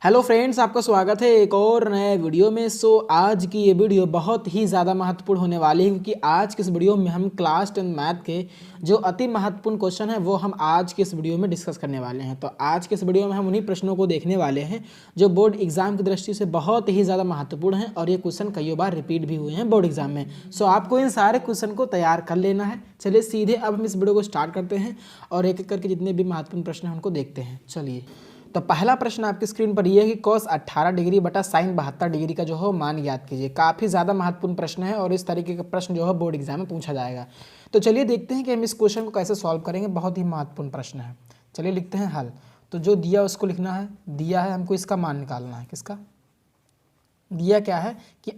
Hello friends, आपका स्वागत है एक और नए वीडियो में। आज की ये वीडियो बहुत ही ज़्यादा महत्वपूर्ण होने वाली है, क्योंकि आज की इस वीडियो में हम क्लास 10 मैथ के जो अति महत्वपूर्ण क्वेश्चन है वो हम आज की इस वीडियो में डिस्कस करने वाले हैं। तो आज के इस वीडियो में हम उन्हीं प्रश्नों को देखने वाले हैं जो बोर्ड एग्जाम की दृष्टि से बहुत ही ज़्यादा महत्वपूर्ण हैं और ये क्वेश्चन कई बार रिपीट भी हुए हैं बोर्ड एग्जाम में। आपको इन सारे क्वेश्चन को तैयार कर लेना है। चलिए सीधे अब हम इस वीडियो को स्टार्ट करते हैं और एक एक करके जितने भी महत्वपूर्ण प्रश्न हैं उनको देखते हैं। चलिए, तो पहला प्रश्न आपकी स्क्रीन पर यह है कि cos 18 डिग्री बटा sin 72 डिग्री का जो है मान ज्ञात कीजिए। काफ़ी ज़्यादा महत्वपूर्ण प्रश्न है और इस तरीके का प्रश्न जो है बोर्ड एग्जाम में पूछा जाएगा। तो चलिए देखते हैं कि हम इस क्वेश्चन को कैसे सॉल्व करेंगे। बहुत ही महत्वपूर्ण प्रश्न है। चलिए लिखते हैं हल। तो जो दिया उसको लिखना है। दिया है हमको इसका मान निकालना है। किसका दिया क्या है कि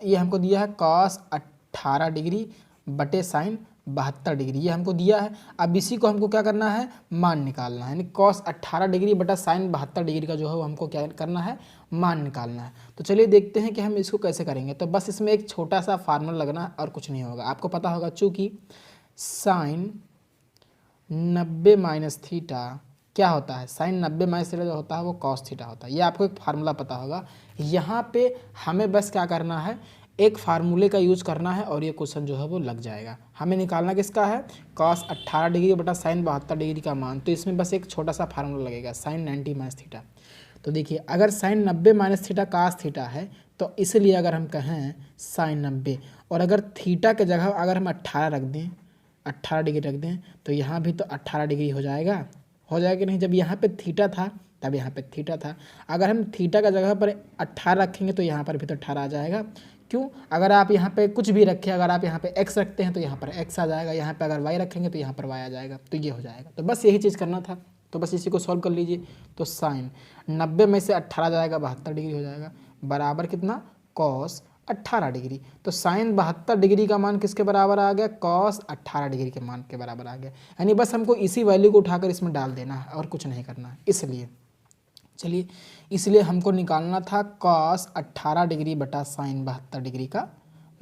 ये हमको दिया है cos 18 डिग्री बटे sin 72 डिग्री, ये हमको दिया है। अब इसी को हमको क्या करना है, मान निकालना है। यानी cos 18 डिग्री बटा sin 72 डिग्री का जो है वो हमको क्या करना है, मान निकालना है। तो चलिए देखते हैं कि हम इसको कैसे करेंगे। तो बस इसमें एक छोटा सा फार्मूला लगना और कुछ नहीं होगा। आपको पता होगा चूँकि sin 90 माइनस थीटा क्या होता है, sin 90 माइनस थीटा जो होता है वो cos थीटा होता है। ये आपको एक फार्मूला पता होगा। यहाँ पे हमें बस क्या करना है, एक फार्मूले का यूज करना है और ये क्वेश्चन जो है वो लग जाएगा। हमें निकालना किसका है, cos 18 डिग्री बटा sin 72 डिग्री का मान। तो इसमें बस एक छोटा सा फार्मूला लगेगा, sin 90 माइनस थीटा। तो देखिए, अगर sin 90 minus theta cos theta है तो इसलिए अगर हम कहें sin 90 और अगर थीटा के जगह अगर हम 18 रख दें, 18 डिग्री रख दें तो यहाँ भी तो 18 डिग्री हो जाएगा कि नहीं। जब यहाँ पे थीटा था तब यहाँ पे थीटा था। अगर हम थीटा का जगह पर 18 रखेंगे तो यहाँ पर भी तो 18 आ जाएगा। क्यों, अगर आप यहाँ पे कुछ भी रखें, अगर आप यहाँ पे x रखते हैं तो यहाँ पर x आ जाएगा, यहाँ पे अगर y रखेंगे तो यहाँ पर y आ जाएगा। तो ये हो जाएगा। तो बस यही चीज़ करना था। तो बस इसी को सॉल्व कर लीजिए। तो साइन 90 में से 18 जाएगा, 72 डिग्री हो जाएगा, बराबर कितना, cos 18 डिग्री। तो साइन 72 डिग्री का मान किसके बराबर आ गया, cos 18 डिग्री के मान के बराबर आ गया। यानी बस हमको इसी वैल्यू को उठाकर इसमें डाल देना है और कुछ नहीं करना है। इसलिए हमको निकालना था cos 18 डिग्री बटा sin 72 डिग्री का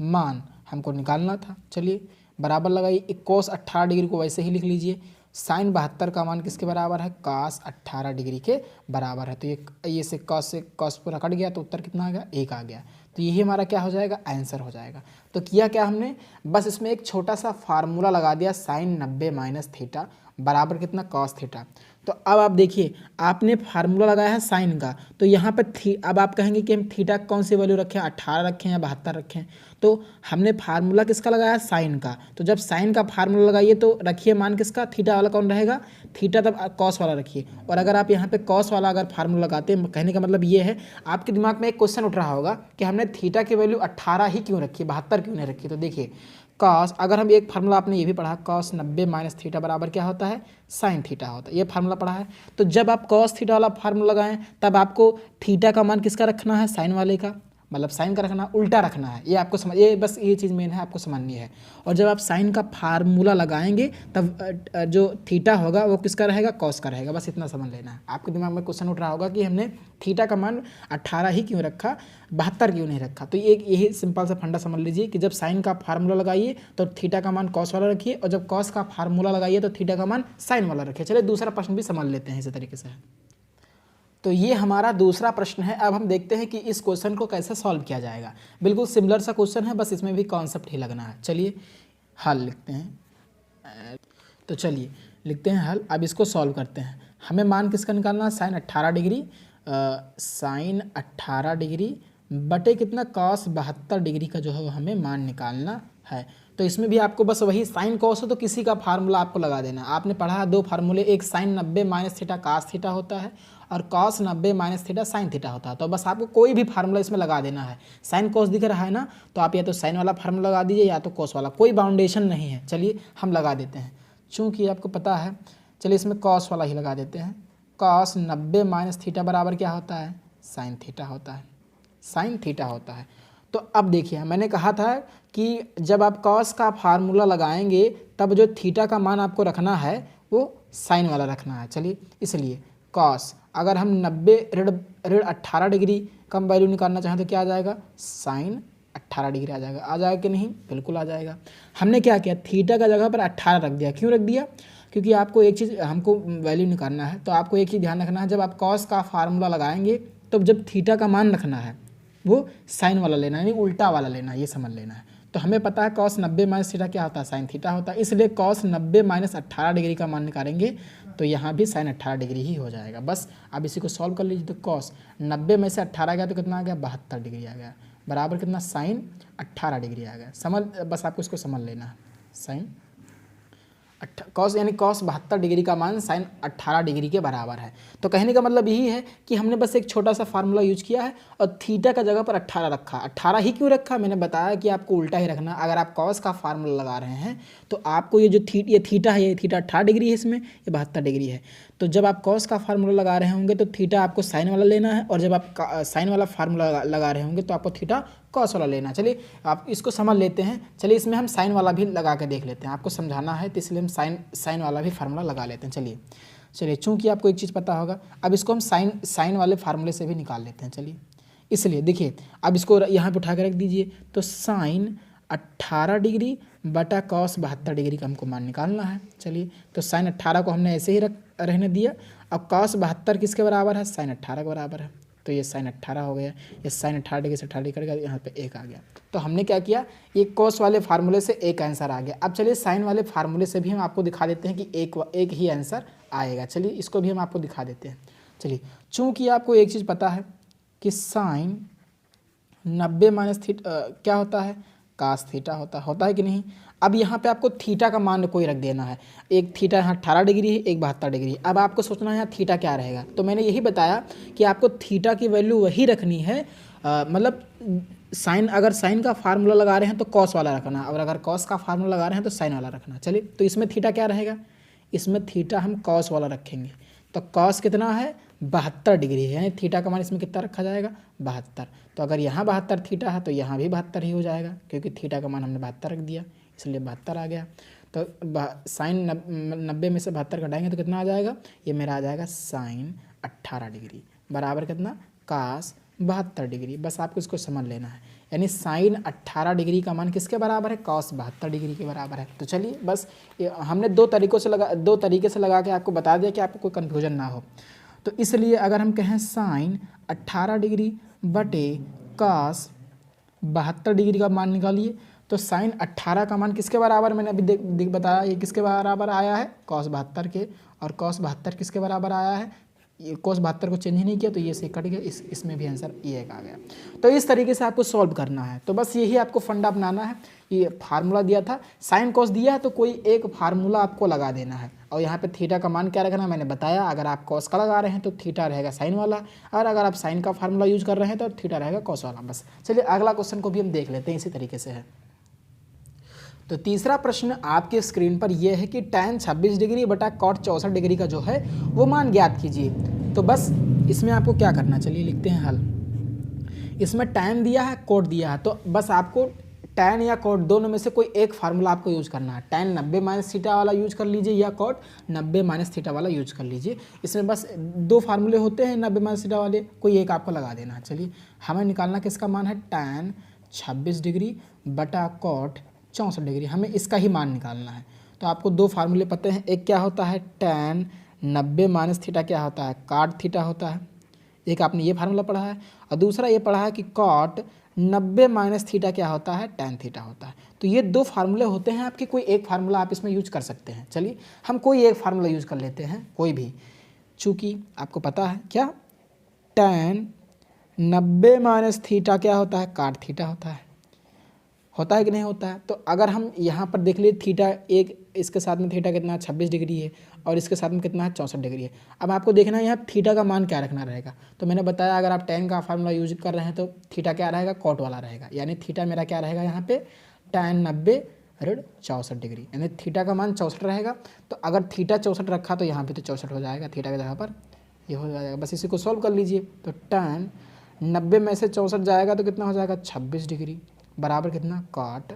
मान हमको निकालना था। चलिए बराबर लगाइए, cos 18 डिग्री को वैसे ही लिख लीजिए। sin 72 का मान किसके बराबर है, cos 18 डिग्री के बराबर है। तो ये से cos पूरा कट गया तो उत्तर कितना आ गया, 1 आ गया। तो यही हमारा क्या हो जाएगा, आंसर हो जाएगा। तो किया क्या हमने, बस इसमें एक छोटा सा फार्मूला लगा दिया, sin 90 माइनस थीटा बराबर कितना, cos थीटा। तो अब आप देखिए, आपने फार्मूला लगाया है साइन का, तो यहाँ पर अब आप कहेंगे कि हम थीटा कौन सी वैल्यू रखें, 18 रखें या 72 रखें। तो हमने फार्मूला किसका लगाया, साइन का। तो जब साइन का फार्मूला लगाइए तो रखिए मान किसका, थीटा वाला कौन रहेगा, थीटा, तब कॉस वाला रखिए। और अगर आप यहाँ पे कॉस वाला अगर फार्मूला लगाते हैं, कहने का मतलब ये है, आपके दिमाग में एक क्वेश्चन उठ रहा होगा कि हमने थीटा की वैल्यू 18 ही क्यों रखी, 72 क्यों नहीं रखी। तो देखिए, कॉस, अगर हम एक फार्मूला आपने ये भी पढ़ा, cos 90 माइनस थीटा बराबर क्या होता है, साइन थीटा होता है। ये फार्मूला पढ़ा है। तो जब आप cos थीटा वाला फार्मूला लगाएं तब आपको थीटा का मान किसका रखना है, साइन वाले का, मतलब साइन का रखना, उल्टा रखना है। ये आपको समझ, ये बस ये चीज़ मेन है, आपको समझनी है। और जब आप साइन का फार्मूला लगाएंगे तब जो थीटा होगा वो किसका रहेगा, कॉस का रहेगा। बस इतना समझ लेना है। आपके दिमाग में क्वेश्चन उठ रहा होगा कि हमने थीटा का मान 18 ही क्यों रखा, 72 क्यों नहीं रखा। तो ये यही सिंपल सा फंडा समझ लीजिए कि जब साइन का फार्मूला लगाइए तो थीटा का मान कॉस वाला रखिए, और जब कॉस का फार्मूला लगाइए तो थीटा का मान साइन वाला रखिए। चलिए दूसरा प्रश्न भी समझ लेते हैं इसी तरीके से। तो ये हमारा दूसरा प्रश्न है। अब हम देखते हैं कि इस क्वेश्चन को कैसे सॉल्व किया जाएगा। बिल्कुल सिमिलर सा क्वेश्चन है, बस इसमें भी कॉन्सेप्ट ही लगना है। चलिए हल लिखते हैं। तो चलिए लिखते हैं हल। अब इसको सॉल्व करते हैं। हमें मान किसका निकालना है, साइन 18 डिग्री, साइन 18 डिग्री बटे कितना, cos 72 डिग्री का जो है हमें मान निकालना है। तो इसमें भी आपको बस वही साइन कॉस हो तो किसी का फार्मूला आपको लगा देना। आपने पढ़ा है दो फार्मूले, एक sine 90 minus theta cos theta होता है और cos 90 minus theta sine theta होता है। तो बस आपको कोई भी फार्मूला इसमें लगा देना है। साइन कॉस दिख रहा है ना, तो आप या तो साइन वाला फार्मूला लगा दीजिए या तो कॉस वाला, कोई बाउंडेशन नहीं है। चलिए हम लगा देते हैं, चूँकि आपको पता है। चलिए इसमें कॉस वाला ही लगा देते हैं। cos 90 माइनस थीटा बराबर क्या होता है, साइन थीटा होता है, साइन थीटा होता है। तो अब देखिए, मैंने कहा था कि जब आप cos का फार्मूला लगाएंगे तब जो थीटा का मान आपको रखना है वो साइन वाला रखना है। चलिए इसलिए cos, अगर हम 90 ऋण 18 डिग्री का वैल्यू निकालना चाहें तो क्या आ जाएगा, साइन 18 डिग्री आ जाएगा। आ जाएगा कि नहीं, बिल्कुल आ जाएगा। हमने क्या किया, थीटा का जगह पर 18 रख दिया। क्यों रख दिया, क्योंकि आपको एक चीज़ हमको वैल्यू निकालना है, तो आपको एक चीज़ ध्यान रखना है, जब आप कॉस का फार्मूला लगाएंगे तो जब थीटा का मान रखना है वो साइन वाला लेना है, यानी उल्टा वाला लेना है, ये समझ लेना है। तो हमें पता है कॉस 90 माइनस थीटा क्या होता है, साइन थीटा होता है, इसलिए कॉस 90 माइनस 18 डिग्री का मान निकालेंगे तो यहाँ भी साइन 18 डिग्री ही हो जाएगा। बस अब इसी को सॉल्व कर लीजिए। तो कॉस 90 में से 18 गया तो कितना आ गया, 72 डिग्री आ गया, बराबर कितना, साइन 18 डिग्री आ गया। समझ, बस आपको इसको समझ लेना है, साइन कॉस यानी कॉस 72 डिग्री का मान साइन 18 डिग्री के बराबर है। तो कहने का मतलब यही है कि हमने बस एक छोटा सा फार्मूला यूज किया है और थीटा का जगह पर 18 रखा। 18 ही क्यों रखा, मैंने बताया कि आपको उल्टा ही रखना। अगर आप कॉस का फार्मूला लगा रहे हैं तो आपको ये जो थीटा है, ये थीटा 18 डिग्री है, इसमें ये 72 डिग्री है। तो जब आप कॉस का फार्मूला लगा रहे होंगे तो थीटा आपको साइन वाला लेना है, और जब आप साइन वाला फार्मूला लगा रहे होंगे तो आपको थीटा कॉस वाला लेना है। चलिए आप इसको समझ लेते हैं। चलिए इसमें हम साइन वाला भी लगा के देख लेते हैं, आपको समझाना है तो इसलिए हम साइन वाला भी फार्मूला लगा लेते हैं। चलिए चूंकि आपको एक चीज़ पता होगा, अब इसको हम साइन वाले फार्मूले से भी निकाल लेते हैं। चलिए इसलिए देखिए, अब इसको यहाँ पे उठा के रख दीजिए, तो साइन 18 डिग्री बटा कॉस 72 डिग्री का हमको मान निकालना है। चलिए तो साइन 18 को हमने ऐसे ही रहने दिया। अब कॉस 72 किसके बराबर है, साइन 18 के बराबर है, तो ये साइन 18 हो गया। ये साइन 18 डिग्री से 18 डिग्री कट गया, यहाँ पे 1 आ गया। तो हमने क्या किया, ये कॉस वाले फार्मूले से एक आंसर आ गया। अब चलिए साइन वाले फार्मूले से भी हम आपको दिखा देते हैं कि एक ही आंसर आएगा। चलिए इसको भी हम आपको दिखा देते हैं। चलिए चूँकि आपको एक चीज़ पता है कि साइन 90 माइनस थीटा क्या होता है, कास थीटा होता है कि नहीं। अब यहाँ पे आपको थीटा का मान कोई रख देना है, एक थीटा यहाँ 18 डिग्री है, एक 72 डिग्री। अब आपको सोचना है यहाँ थीटा क्या रहेगा, तो मैंने यही बताया कि आपको थीटा की वैल्यू वही रखनी है, मतलब साइन, अगर साइन का फार्मूला लगा रहे हैं तो कॉस वाला रखना, और अगर कॉस का फार्मूला लगा रहे हैं तो साइन वाला रखना। चलिए तो इसमें थीटा क्या रहेगा, इसमें थीटा हम कॉस वाला रखेंगे। तो कॉस कितना है, 72 डिग्री है, यानी थीटा का मान इसमें कितना रखा जाएगा, 72। तो अगर यहाँ 72 थीटा है तो यहाँ भी 72 ही हो जाएगा, क्योंकि थीटा का मान हमने 72 रख दिया, इसलिए 72 आ गया। तो साइन 90 में से 72 घटाएंगे तो कितना आ जाएगा, ये मेरा आ जाएगा साइन 18 डिग्री बराबर कितना, कास 72 डिग्री। बस आपको इसको समझ लेना है, यानी साइन 18 डिग्री का मान किसके बराबर है, कॉस 72 डिग्री के बराबर है। तो चलिए बस हमने दो तरीके से लगा के आपको बता दिया कि आपको कोई कन्फ्यूजन ना हो। तो इसलिए अगर हम कहें साइन 18 डिग्री बटे कॉस 72 डिग्री का मान निकालिए, तो साइन 18 का मान किसके बराबर, मैंने अभी बताया ये किसके बराबर आया है, कॉस 72 के। और कॉस 72 किसके बराबर आया है, ये कॉस 72 को चेंज ही नहीं किया, तो ये से कट गया, इसमें भी आंसर ये एक आ गया। तो इस तरीके से आपको सॉल्व करना है। तो बस यही आपको फंडा अपनाना है। ये फार्मूला दिया था, साइन कॉस दिया है तो कोई एक फार्मूला आपको लगा देना है, और यहाँ पे थीटा का मान क्या रखना मैंने बताया। अगर आप कॉस का लगा रहे हैं तो थीटा रहेगा साइन वाला, और अगर आप साइन का फार्मूला यूज कर रहे हैं तो थीटा रहेगा कॉस वाला। बस चलिए अगला क्वेश्चन को भी हम देख लेते हैं, इसी तरीके से है। तो तीसरा प्रश्न आपके स्क्रीन पर यह है कि tan 26 डिग्री बटा cot 64 डिग्री का जो है वो मान ज्ञात कीजिए। तो बस इसमें आपको क्या करना, चलिए लिखते हैं हल। इसमें tan दिया है, cot दिया है, तो बस आपको tan या cot दोनों में से कोई एक फार्मूला आपको यूज करना है। tan 90 माइनस थीटा वाला यूज कर लीजिए या cot 90 माइनस थीटा वाला यूज कर लीजिए। इसमें बस दो फार्मूले होते हैं 90 माइनस थीटा वाले, कोई एक आपको लगा देना है। चलिए हमें निकालना किसका मान है, tan 26 डिग्री बटा cot 64 डिग्री, हमें इसका ही मान निकालना है। तो आपको दो फार्मूले पता हैं, एक क्या होता है tan 90 माइनस थीटा क्या होता है, काट थीटा होता है, एक आपने ये फार्मूला पढ़ा है, और दूसरा ये पढ़ा है कि cot 90 माइनस थीटा क्या होता है, tan थीटा होता है। तो ये दो फार्मूले होते हैं आपके, कोई एक फार्मूला आप इसमें यूज कर सकते हैं। चलिए हम कोई एक फार्मूला यूज कर लेते हैं, कोई भी, चूँकि आपको पता है क्या, tan 90 माइनस थीटा क्या होता है, काट थीटा होता है कि नहीं होता है। तो अगर हम यहाँ पर देख लिए थीटा एक, इसके साथ में थीटा कितना 26 डिग्री है, और इसके साथ में कितना है 64 डिग्री है। अब आपको देखना है यहाँ थीटा का मान क्या रखना रहेगा। तो मैंने बताया अगर आप tan का फार्मूला यूज कर रहे हैं तो थीटा क्या रहेगा, कॉट वाला रहेगा, यानी थीटा मेरा क्या रहेगा यहाँ पे tan 90 ऋण 64 डिग्री, यानी थीटा का मान 64 रहेगा। तो अगर थीटा 64 रखा तो यहाँ पे तो 64 हो जाएगा, थीटा की जगह पर ये हो जाएगा। बस इसी को सॉल्व कर लीजिए। तो tan 90 में से 64 जाएगा तो कितना हो जाएगा 26 डिग्री बराबर कितना, cot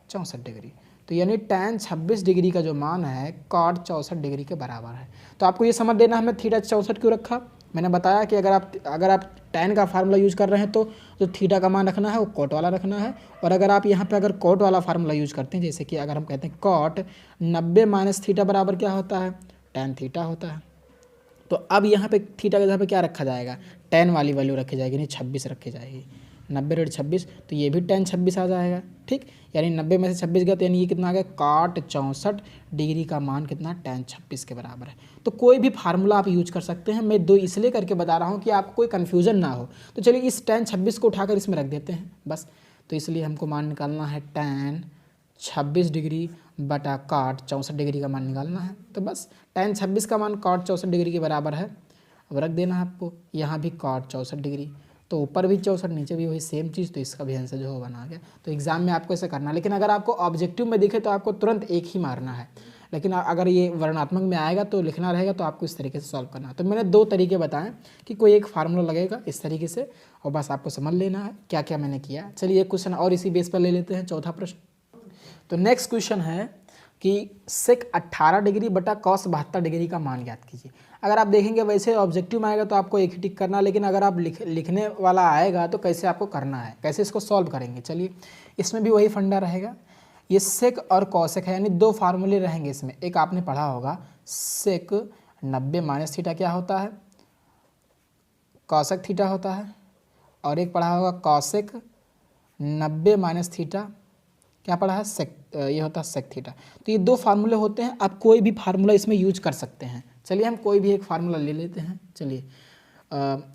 64 डिग्री। तो यानी tan 26 डिग्री का जो मान है cot 64 डिग्री के बराबर है। तो आपको ये समझ लेना हमें थीटा 64 क्यों रखा, मैंने बताया कि अगर आप tan का फार्मूला यूज़ कर रहे हैं तो जो थीटा का मान रखना है वो कॉट वाला रखना है, और अगर आप यहाँ पे अगर कॉट वाला फार्मूला यूज़ करते हैं, जैसे कि अगर हम कहते हैं कॉट 90 माइनस थीटा बराबर क्या होता है, tan थीटा होता है। तो अब यहाँ पे थीटा के जगह पे क्या रखा जाएगा, tan वाली वैल्यू रखी जाएगी, नहीं 26 रखी जाएगी, 90/26, तो ये भी tan 26 आ जाएगा। ठीक, यानी 90 में से 26 गया तो यानी ये कितना आ गया, cot 64 डिग्री का मान कितना, tan 26 के बराबर है। तो कोई भी फार्मूला आप यूज कर सकते हैं, मैं दो इसलिए करके बता रहा हूँ कि आपको कोई कन्फ्यूजन ना हो। तो चलिए इस tan 26 को उठाकर इसमें रख देते हैं बस। तो इसलिए हमको मान निकालना है tan 26 डिग्री बटा cot 64 डिग्री का मान निकालना है। तो बस tan 26 का मान cot 64 डिग्री के बराबर है। अब रख देना है आपको, यहाँ भी cot 64 डिग्री, तो ऊपर भी 64 नीचे भी वही सेम चीज़, तो इसका भी आंसर जो है बना गया। तो एग्जाम में आपको ऐसा करना है, लेकिन अगर आपको ऑब्जेक्टिव में दिखे तो आपको तुरंत एक ही मारना है, लेकिन अगर ये वर्णात्मक में आएगा तो लिखना रहेगा, तो आपको इस तरीके से सॉल्व करना है। तो मैंने दो तरीके बताएं कि कोई एक फार्मूला लगेगा इस तरीके से, और बस आपको समझ लेना है क्या क्या मैंने किया। चलिए एक क्वेश्चन और इसी बेस पर ले लेते हैं, चौथा प्रश्न। तो नेक्स्ट क्वेश्चन है कि सेक 18 डिग्री बटा कॉस 72 डिग्री का मान ज्ञात कीजिए। अगर आप देखेंगे वैसे ऑब्जेक्टिव में आएगा तो आपको एक ही टिक करना, लेकिन अगर आप लिखने वाला आएगा तो कैसे आपको करना है, कैसे इसको सॉल्व करेंगे। चलिए इसमें भी वही फंडा रहेगा, ये सेक और कॉसेक है, यानी दो फार्मूले रहेंगे इसमें। एक आपने पढ़ा होगा सेक 90 माइनस थीटा क्या होता है, कॉसेक थीटा होता है, और एक पढ़ा होगा कॉसेक 90 माइनस थीटा क्या पढ़ा है, सेक, ये होता है सेक थीटा। तो ये दो फार्मूले होते हैं, आप कोई भी फार्मूला इसमें यूज कर सकते हैं। चलिए हम कोई भी एक फार्मूला ले लेते हैं। चलिए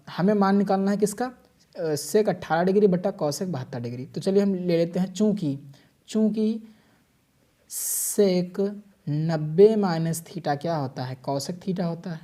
हमें मान निकालना है किसका, सेक 18 डिग्री बटा कॉसेक 72 डिग्री। तो चलिए हम ले लेते हैं, चूँकि सेक 90 माइनस थीटा क्या होता है, कॉसेक थीटा होता है,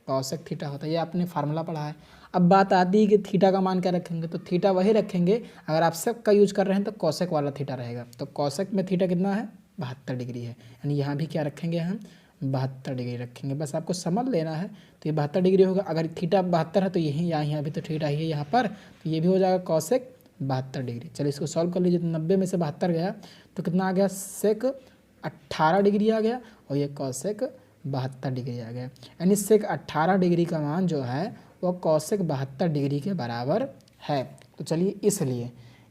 कॉसेक थीटा होता है, ये आपने फार्मूला पढ़ा है। अब बात आती है कि थीटा का मान क्या रखेंगे, तो थीटा वही रखेंगे, अगर आप सेक का यूज कर रहे हैं तो कॉसेक वाला थीटा रहेगा। तो कॉसेक में थीटा कितना है, 72 डिग्री है, यानी यहाँ भी क्या रखेंगे हम, 72 डिग्री रखेंगे। बस आपको समझ लेना है, तो ये 72 डिग्री होगा। अगर थीटा 72 है तो यही यहाँ भी तो थीटा ही है यहाँ पर, तो ये भी हो जाएगा कॉसेक 72 डिग्री। चलिए इसको सॉल्व कर लीजिए, तो 90 में से 72 गया तो कितना आ गया, सेक 18 डिग्री आ गया, और ये कॉसेक 72 डिग्री आ गया। यानी सेक 18 डिग्री का मान जो है वो कॉसेक 72 डिग्री के बराबर है। तो चलिए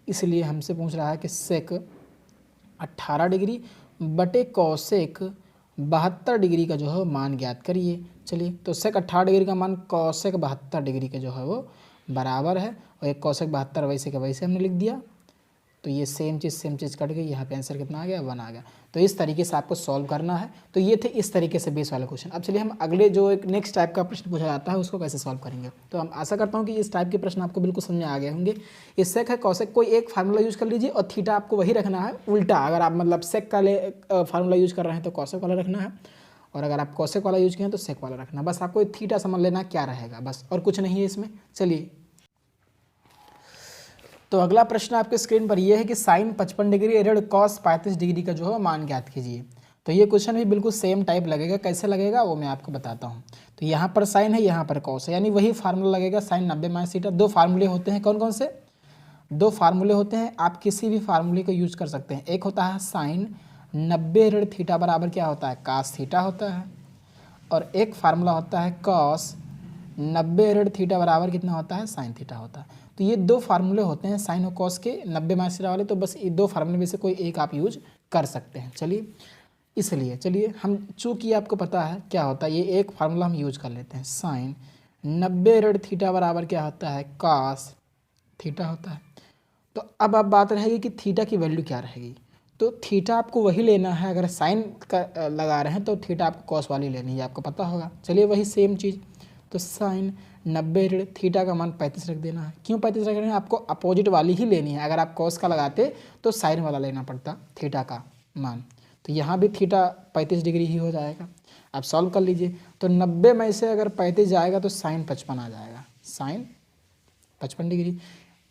इसलिए हमसे पूछ रहा है कि सेक 18 डिग्री बटे कॉसेक 72 डिग्री का जो है मान ज्ञात करिए। चलिए तो सेक 18 डिग्री का मान कॉसेक 72 डिग्री के जो है वो बराबर है, और एक कॉसेक 72 वैसे का वैसे हमने लिख दिया। तो ये सेम चीज़ कट गई, यहाँ पे आंसर कितना आ गया, 1 आ गया। तो इस तरीके से आपको सॉल्व करना है। तो ये थे इस तरीके से बेस वाले क्वेश्चन। अब चलिए हम अगले जो एक नेक्स्ट टाइप का प्रश्न पूछा जाता है उसको कैसे सॉल्व करेंगे। तो हम आशा करता हूँ कि इस टाइप के प्रश्न आपको बिल्कुल समझ में आ गए होंगे। ये सेक है कॉसेक, कोई एक फार्मूला यूज़ कर लीजिए, और थीटा आपको वही रखना है उल्टा। अगर आप मतलब सेक का फार्मूला यूज़ कर रहे हैं तो कॉसेक वाला रखना है, और अगर आप कॉसेक वाला यूज़ किए तो सेक वाला रखना। बस आपको थीटा समझ लेना क्या रहेगा, बस और कुछ नहीं है इसमें। चलिए तो अगला प्रश्न आपके स्क्रीन पर यह है कि साइन 55 डिग्री ऋण कॉस 35 डिग्री का जो है मान ज्ञात कीजिए। तो ये क्वेश्चन भी बिल्कुल सेम टाइप लगेगा, कैसे लगेगा वो मैं आपको बताता हूँ। तो यहाँ पर साइन है, यहाँ पर कॉस है, यानी वही फार्मूला लगेगा, साइन 90 माइनस थीटा। दो फार्मूले होते हैं, कौन कौन से, दो फार्मूले होते हैं, आप किसी भी फार्मूले को यूज कर सकते हैं। एक होता है साइन 90 ऋण थीटा बराबर क्या होता है, कास थीटा होता है, और एक फार्मूला होता है कॉस 90 ऋण थीटा बराबर कितना होता है, साइन थीटा होता है। तो ये दो फार्मूले होते हैं साइन और कॉस के 90 माइनस थीटा वाले। तो बस ये दो फार्मूले में से कोई एक आप यूज कर सकते हैं। चलिए हम चूँकि आपको पता है क्या होता है, ये एक फार्मूला हम यूज कर लेते हैं, साइन 90 ऋण थीटा बराबर क्या होता है, कॉस थीटा होता है। तो अब बात रहेगी कि थीटा की वैल्यू क्या रहेगी। तो थीटा आपको वही लेना है, अगर साइन का लगा रहे हैं तो थीटा आपको कॉस वाली लेनी है, आपको पता होगा। चलिए वही सेम चीज़, तो साइन 90 ऋण थीटा का मान 35 रख देना है। क्यों 35 रख रहे हैं, आपको अपोजिट वाली ही लेनी है। अगर आप कॉस का लगाते तो साइन वाला लेना पड़ता थीटा का मान। तो यहाँ भी थीटा 35 डिग्री ही हो जाएगा। आप सॉल्व कर लीजिए, तो 90 में से अगर 35 जाएगा तो साइन 55 आ जाएगा, साइन 55 डिग्री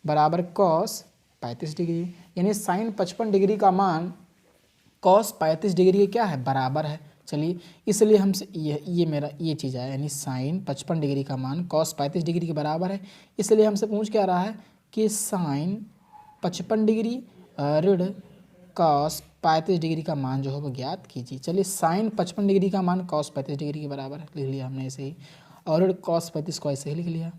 बराबर कॉस 35 डिग्री, यानी साइन 55 डिग्री का मान कॉस 35 डिग्री के क्या है, बराबर है। चलिए इसलिए हमसे ये मेरा ये चीज़ है, यानी साइन 55 डिग्री का मान कॉस 35 डिग्री के बराबर है। इसलिए हमसे पूछ क्या रहा है कि साइन 55 डिग्री ऋण कॉस 35 डिग्री का मान जो है वो ज्ञात कीजिए। चलिए साइन 55 डिग्री का मान कॉस 35 डिग्री के बराबर है, लिख लिया हमने ऐसे ही। और कॉस 35 को ऐसे ही लिख लिया।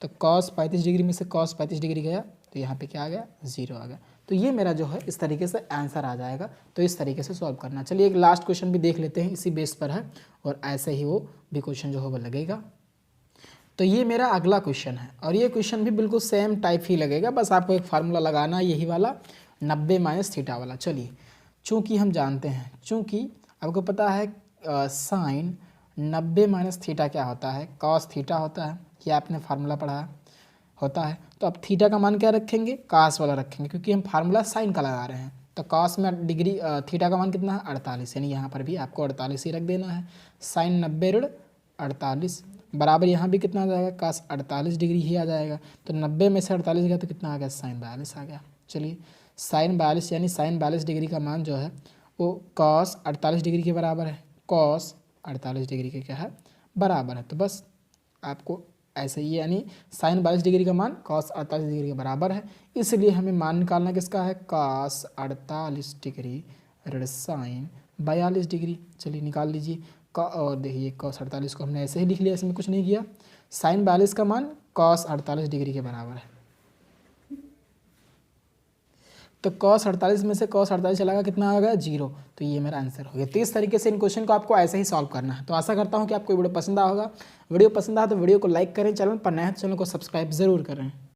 तो कॉस 35 डिग्री में से कॉस 35 डिग्री गया तो यहाँ पे क्या आ गया, 0 आ गया। तो ये मेरा जो है इस तरीके से आंसर आ जाएगा। तो इस तरीके से सॉल्व करना। चलिए एक लास्ट क्वेश्चन भी देख लेते हैं, इसी बेस पर है और ऐसे ही वो भी क्वेश्चन जो है वो लगेगा। तो ये मेरा अगला क्वेश्चन है और ये क्वेश्चन भी बिल्कुल सेम टाइप ही लगेगा, बस आपको एक फार्मूला लगाना है यही वाला 90 माइनस थीटा वाला। चलिए चूँकि हम जानते हैं, चूँकि आपको पता है साइन 90 माइनस थीटा क्या होता है, कॉस थीटा होता है, ये आपने फार्मूला पढ़ा होता है। तो अब थीटा का मान क्या रखेंगे, कास वाला रखेंगे, क्योंकि हम फार्मूला साइन का लगा रहे हैं। तो कास में डिग्री थीटा का मान कितना है, 48, यानी यहाँ पर भी आपको 48 ही रख देना है। साइन 90 ऋण 48 बराबर यहाँ भी कितना आ जाएगा, कास 48 डिग्री ही आ जाएगा। तो 90 में से 48 गया तो कितना आ गया, साइन 42 आ गया। चलिए साइन 42 यानी साइन 42 डिग्री का मान जो है वो कॉस 48 डिग्री के बराबर है, कॉस 48 डिग्री के क्या है, बराबर है। तो बस आपको ऐसे ही, यानी साइन 42 डिग्री का मान कॉस 48 डिग्री के बराबर है, इसलिए हमें मान निकालना किसका है, कॉस 48 डिग्री ऋण साइन 42 डिग्री। चलिए निकाल लीजिए। और देखिए कॉस 48 को हमने ऐसे ही लिख लिया, इसमें कुछ नहीं किया। साइन 42 का मान कॉस 48 डिग्री के बराबर है। तो कॉस 48 में से कॉस 48 चला गया, कितना आ गया, 0। तो ये मेरा आंसर हो गया। तो इस तरीके से इन क्वेश्चन को आपको ऐसे ही सॉल्व करना है। तो आशा करता हूँ कि आपको वीडियो पसंद आया होगा। वीडियो पसंद आया तो वीडियो को लाइक करें, चैनल पर नया है तो चैनल को सब्सक्राइब जरूर करें।